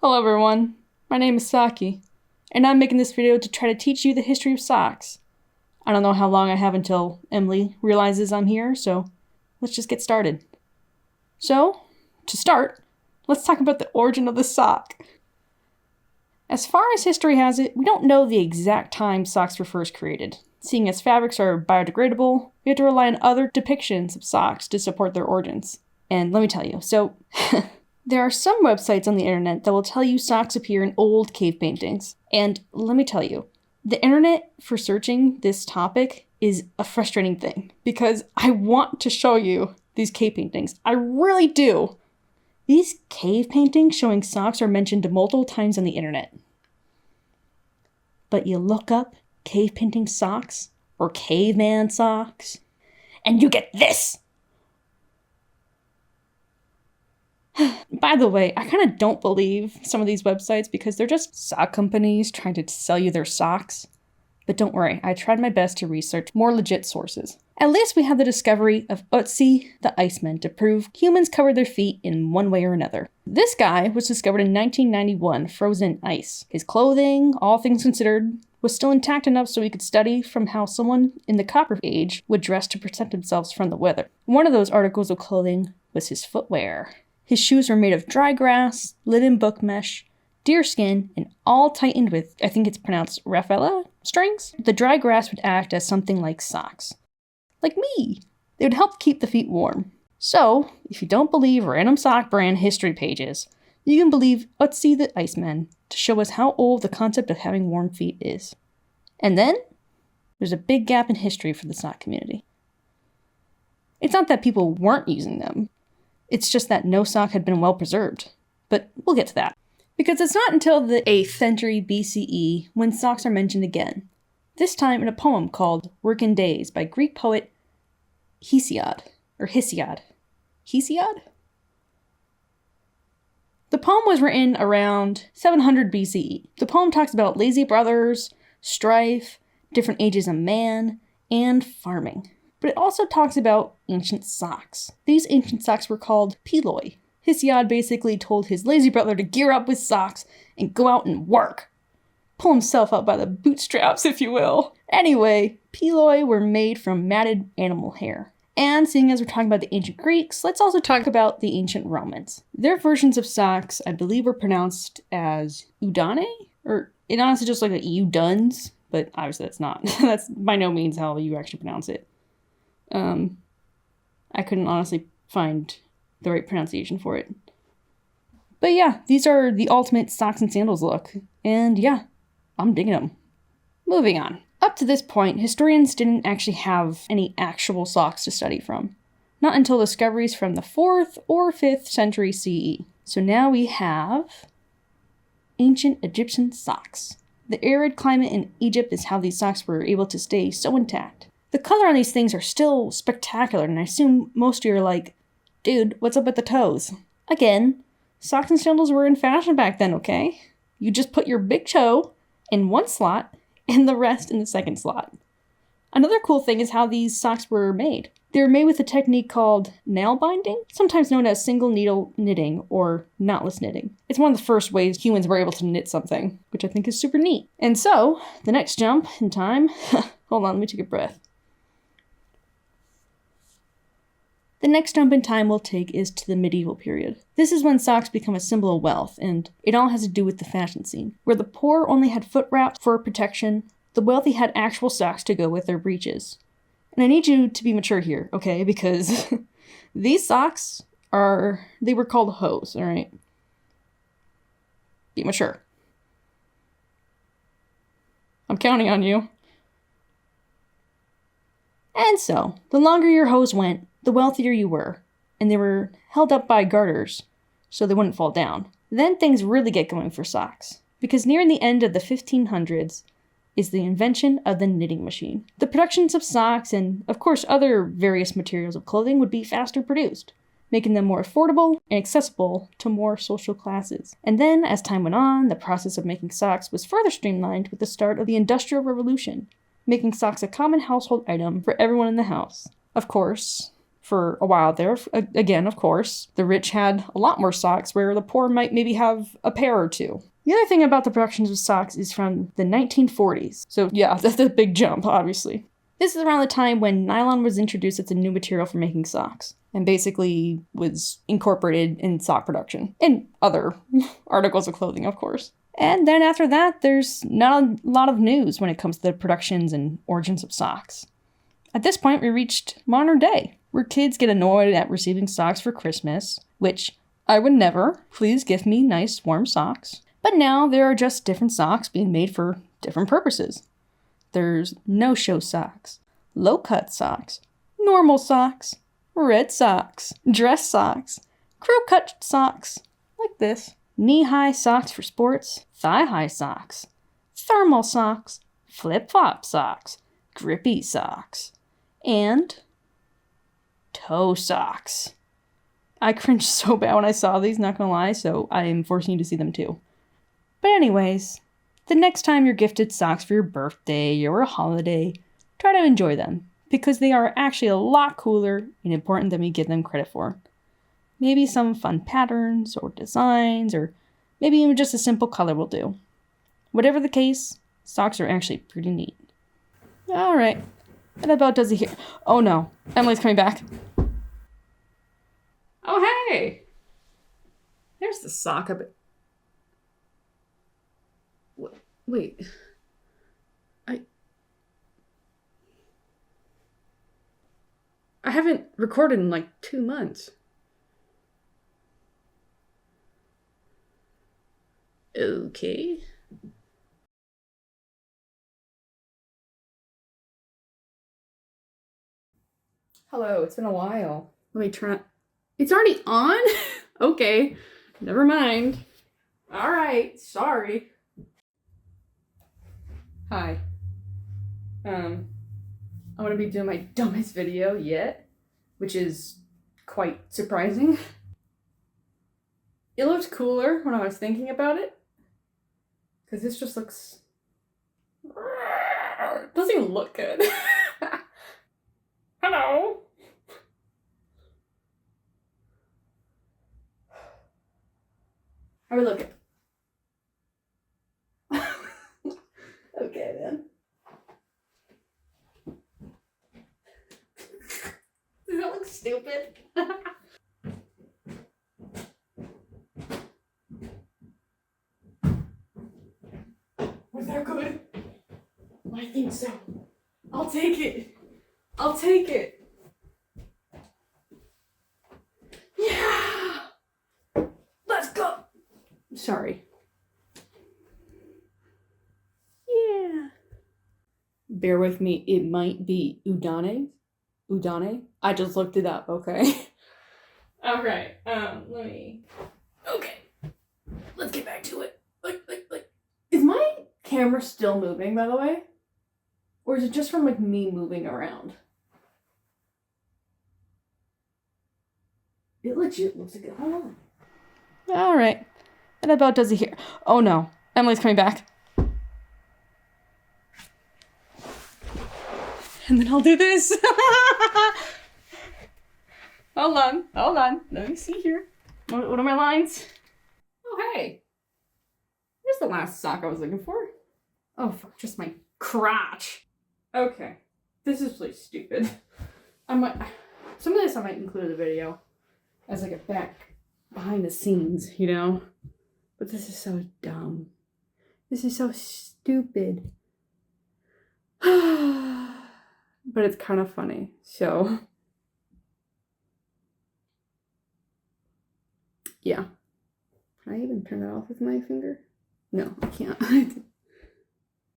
Hello everyone, my name is Saki, and I'm making this video to try to teach you the history of socks. I don't know how long I have until Emily realizes I'm here, so let's just get started. So, to start, let's talk about the origin of the sock. As far as history has it, we don't know the exact time socks were first created. Seeing as fabrics are biodegradable, we have to rely on other depictions of socks to support their origins. And let me tell you, there are some websites on the internet that will tell you socks appear in old cave paintings. And let me tell you, the internet for searching this topic is a frustrating thing because I want to show you these cave paintings. I really do. These cave paintings showing socks are mentioned multiple times on the internet. But you look up cave painting socks or caveman socks, and you get this. By the way, I kind of don't believe some of these websites because they're just sock companies trying to sell you their socks. But don't worry, I tried my best to research more legit sources. At least we have the discovery of Otzi the Iceman to prove humans covered their feet in one way or another. This guy was discovered in 1991, frozen in ice. His clothing, all things considered, was still intact enough so we could study from how someone in the Copper Age would dress to protect themselves from the weather. One of those articles of clothing was his footwear. His shoes were made of dry grass, linen book mesh, deer skin, and all tightened with, I think it's pronounced Raffella strings. The dry grass would act as something like socks. Like me. They would help keep the feet warm. So, if you don't believe random sock brand history pages, you can believe Otzi the Iceman to show us how old the concept of having warm feet is. And then, there's a big gap in history for the sock community. It's not that people weren't using them. It's just that no sock had been well preserved. But we'll get to that. Because it's not until the 8th century BCE when socks are mentioned again. This time in a poem called Working Days by Greek poet Hesiod. Hesiod? The poem was written around 700 BCE. The poem talks about lazy brothers, strife, different ages of man, and farming. But it also talks about ancient socks. These ancient socks were called piloi. Hesiod basically told his lazy brother to gear up with socks and go out and work. Pull himself up by the bootstraps, if you will. Anyway, piloi were made from matted animal hair. And seeing as we're talking about the ancient Greeks, let's also talk about the ancient Romans. Their versions of socks, I believe, were pronounced as udane? Or it honestly just like uduns, but obviously that's not. That's by no means how you actually pronounce it. I couldn't honestly find the right pronunciation for it. But yeah, these are the ultimate socks and sandals look. And yeah, I'm digging them. Moving on. Up to this point, historians didn't actually have any actual socks to study from. Not until discoveries from the 4th or 5th century CE. So now we have ancient Egyptian socks. The arid climate in Egypt is how these socks were able to stay so intact. The color on these things are still spectacular, and I assume most of you are like, dude, what's up with the toes? Again, socks and sandals were in fashion back then, okay? You just put your big toe in one slot and the rest in the second slot. Another cool thing is how these socks were made. They were made with a technique called nail binding, sometimes known as single needle knitting or knotless knitting. It's one of the first ways humans were able to knit something, which I think is super neat. And so, the next jump in time, hold on, let me take a breath. The next jump in time we'll take is to the medieval period. This is when socks become a symbol of wealth, and it all has to do with the fashion scene. Where the poor only had foot wraps for protection, the wealthy had actual socks to go with their breeches. And I need you to be mature here, okay? Because these socks they were called hose, alright? Be mature. I'm counting on you. And so, the longer your hose went, the wealthier you were, and they were held up by garters so they wouldn't fall down. Then things really get going for socks, because nearing the end of the 1500s is the invention of the knitting machine. The productions of socks and, of course, other various materials of clothing would be faster produced, making them more affordable and accessible to more social classes. And then, as time went on, the process of making socks was further streamlined with the start of the Industrial Revolution, making socks a common household item for everyone in the house. Of course, for a while there. Again, of course, the rich had a lot more socks where the poor might maybe have a pair or two. The other thing about the productions of socks is from the 1940s. So yeah, that's a big jump, obviously. This is around the time when nylon was introduced as a new material for making socks, and basically was incorporated in sock production, and other articles of clothing, of course. And then after that, there's not a lot of news when it comes to the productions and origins of socks. At this point, we reached modern day, where kids get annoyed at receiving socks for Christmas, which I would never. Please give me nice, warm socks. But now there are just different socks being made for different purposes. There's no-show socks, low-cut socks, normal socks, red socks, dress socks, crew-cut socks, like this, knee-high socks for sports, thigh-high socks, thermal socks, flip-flop socks, grippy socks, and toe socks. I cringed so bad when I saw these, not gonna lie, so I am forcing you to see them too. But anyways, the next time you're gifted socks for your birthday or a holiday, try to enjoy them, because they are actually a lot cooler and important than we give them credit for. Maybe some fun patterns or designs, or maybe even just a simple color will do. Whatever the case, socks are actually pretty neat. Alright, that about does it here. Oh no, Emily's coming back. Oh hey! There's the sock of it. Wait. I haven't recorded in like 2 months. Okay. Hello, it's been a while. Let me try. It's already on? Okay, never mind. All right, sorry. Hi. I'm gonna be doing my dumbest video yet, which is quite surprising. It looked cooler when I was thinking about it, because this just looks... It doesn't even look good. Hello. How are we looking? Okay, then. Does that look stupid? Was that good? I think so. I'll take it. I'll take it. Yeah! Let's go! Sorry. Yeah. Bear with me, it might be udane. Udane? I just looked it up, okay? Alright, let me... Okay. Let's get back to it. Like. Is my camera still moving, by the way? Or is it just from, like, me moving around? It legit looks like it. Hold on. Alright. That about does it here. Oh no. Emily's coming back. And then I'll do this. Hold on. Let me see here. What are my lines? Oh, hey. Here's the last sock I was looking for. Oh, fuck, just my crotch. Okay. This is really stupid. Some of this I might include in the video as like a behind the scenes, you know? But this is so dumb. This is so stupid. But it's kind of funny, so yeah. Can I even turn that off with my finger? No, I can't.